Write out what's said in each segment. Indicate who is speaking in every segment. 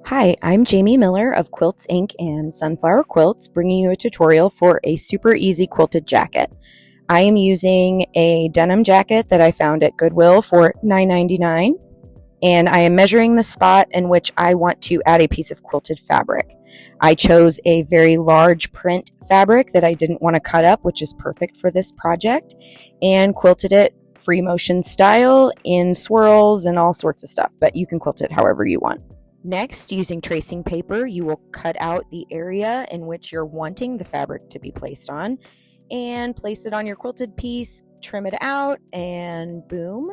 Speaker 1: Hi, I'm Jamie Mueller of Quilts Inc. and Sunflower Quilts, bringing you a tutorial for a super easy quilted jacket. I am using a denim jacket that I found at Goodwill for $9.99, and I am measuring the spot in which I want to add a piece of quilted fabric. I chose a very large print fabric that I didn't want to cut up, which is perfect for this project, and quilted it free motion style in swirls and all sorts of stuff, but you can quilt it however you want. Next, using tracing paper, you will cut out the area in which you're wanting the fabric to be placed on and place it on your quilted piece, trim it out, and boom.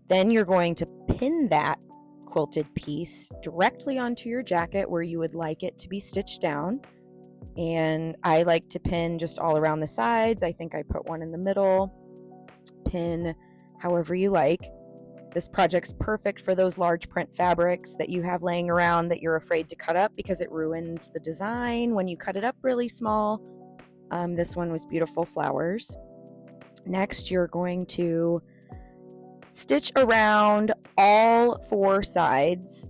Speaker 1: Then you're going to pin that quilted piece directly onto your jacket where you would like it to be stitched down. And I like to pin just all around the sides. I think I put one in the middle. Pin however you like. This project's perfect for those large print fabrics that you have laying around that you're afraid to cut up because it ruins the design when you cut it up really small. This one was beautiful flowers. Next, you're going to stitch around all four sides.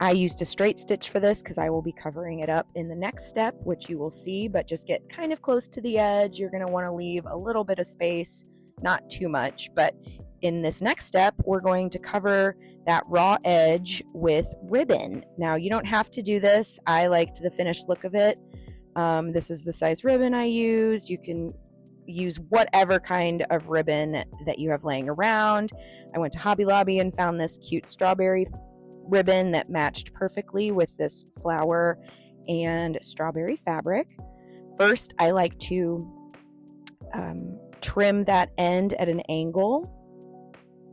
Speaker 1: I used a straight stitch for this because I will be covering it up in the next step, which you will see, but just get kind of close to the edge. You're going to want to leave a little bit of space, not too much, but in this next step, we're going to cover that raw edge with ribbon. Now, you don't have to do this. I liked the finished look of it. This is the size ribbon I used. You can use whatever kind of ribbon that you have laying around. I went to Hobby Lobby and found this cute strawberry ribbon that matched perfectly with this flower and strawberry fabric. First, I like to trim that end at an angle.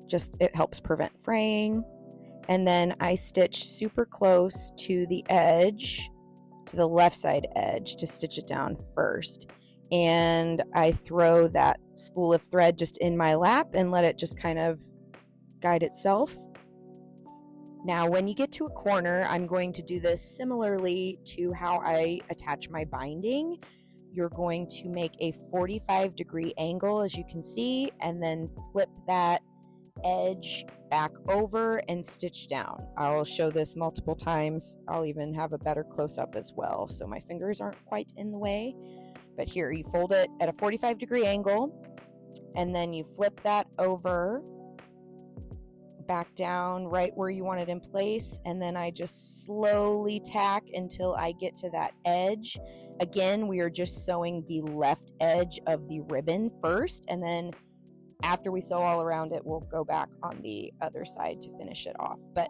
Speaker 1: Just it helps prevent fraying. And then I stitch super close to the edge, to the left side edge, to stitch it down first. And I throw that spool of thread just in my lap and let it just kind of guide itself. Now, when you get to a corner, I'm going to do this similarly to how I attach my binding. You're going to make a 45-degree angle, as you can see, and then flip that edge back over and stitch down. I'll show this multiple times. I'll even have a better close-up as well, so my fingers aren't quite in the way. But here, you fold it at a 45-degree angle, and then you flip that over, back down right where you want it in place, and then I just slowly tack until I get to that edge. Again, we are just sewing the left edge of the ribbon first, and then after we sew all around it, we'll go back on the other side to finish it off. But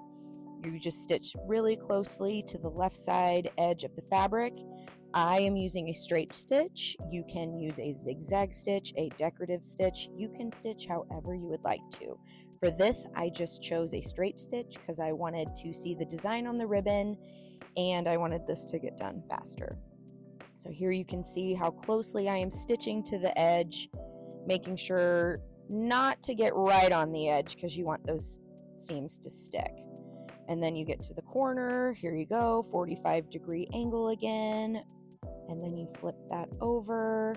Speaker 1: you just stitch really closely to the left side edge of the fabric. I am using a straight stitch. You can use a zigzag stitch, a decorative stitch. You can stitch however you would like to. For this, I just chose a straight stitch because I wanted to see the design on the ribbon and I wanted this to get done faster. So here you can see how closely I am stitching to the edge, making sure not to get right on the edge because you want those seams to stick. And then you get to the corner. Here you go, 45-degree angle again. And then you flip that over,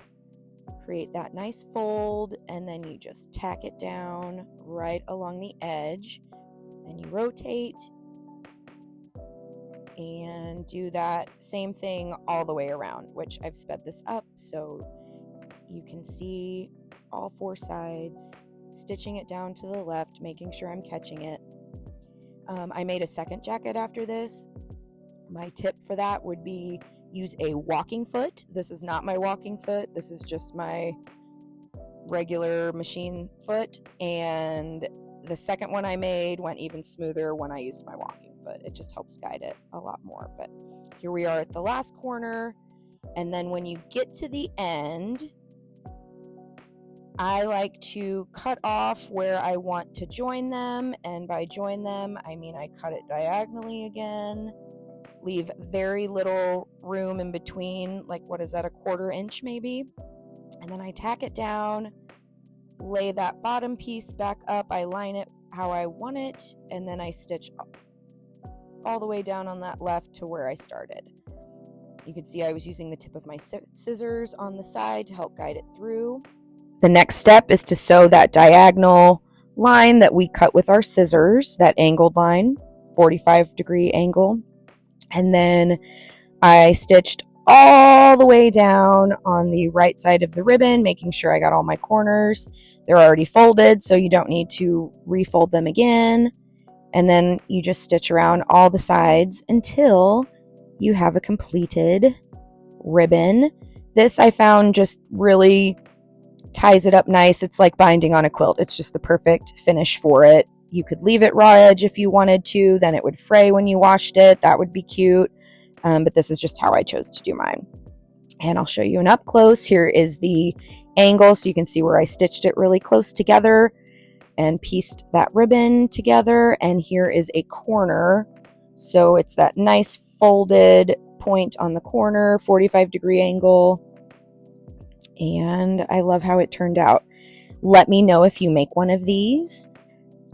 Speaker 1: create that nice fold, and then you just tack it down right along the edge. Then you rotate and do that same thing all the way around, which I've sped this up so you can see all four sides, stitching it down to the left, making sure I'm catching it. I made a second jacket after this. My tip for that would be use a walking foot. This is not my walking foot. This is just my regular machine foot. And the second one I made went even smoother when I used my walking foot. It just helps guide it a lot more. But here we are at the last corner. And then when you get to the end, I like to cut off where I want to join them, and by join them, I mean I cut it diagonally again, leave very little room in between, like what is that, a 1/4 inch maybe, and then I tack it down, lay that bottom piece back up, I line it how I want it, and then I stitch all the way down on that left to where I started. You can see I was using the tip of my scissors on the side to help guide it through. The next step is to sew that diagonal line that we cut with our scissors, that angled line, 45-degree angle. And then I stitched all the way down on the right side of the ribbon, making sure I got all my corners. They're already folded, so you don't need to refold them again. And then you just stitch around all the sides until you have a completed ribbon. This I found just really ties it up nice. It's like binding on a quilt. It's just the perfect finish for it. You could leave it raw edge if you wanted to, then it would fray when you washed it. That would be cute. But this is just how I chose to do mine. And I'll show you an up close. Here is the angle so you can see where I stitched it really close together and pieced that ribbon together. And here is a corner. So it's that nice folded point on the corner, 45-degree angle. And I love how it turned out. Let me know if you make one of these.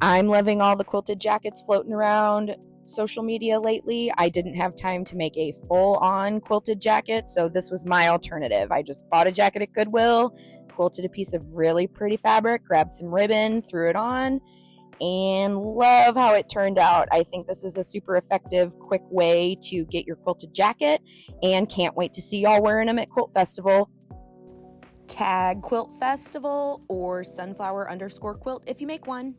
Speaker 1: I'm loving all the quilted jackets floating around social media lately. I didn't have time to make a full-on quilted jacket, so this was my alternative. I just bought a jacket at Goodwill, quilted a piece of really pretty fabric, grabbed some ribbon, threw it on, and love how it turned out. I think this is a super effective, quick way to get your quilted jacket, and can't wait to see y'all wearing them at Quilt Festival. Tag Quilt Festival or sunflower_quilt if you make one.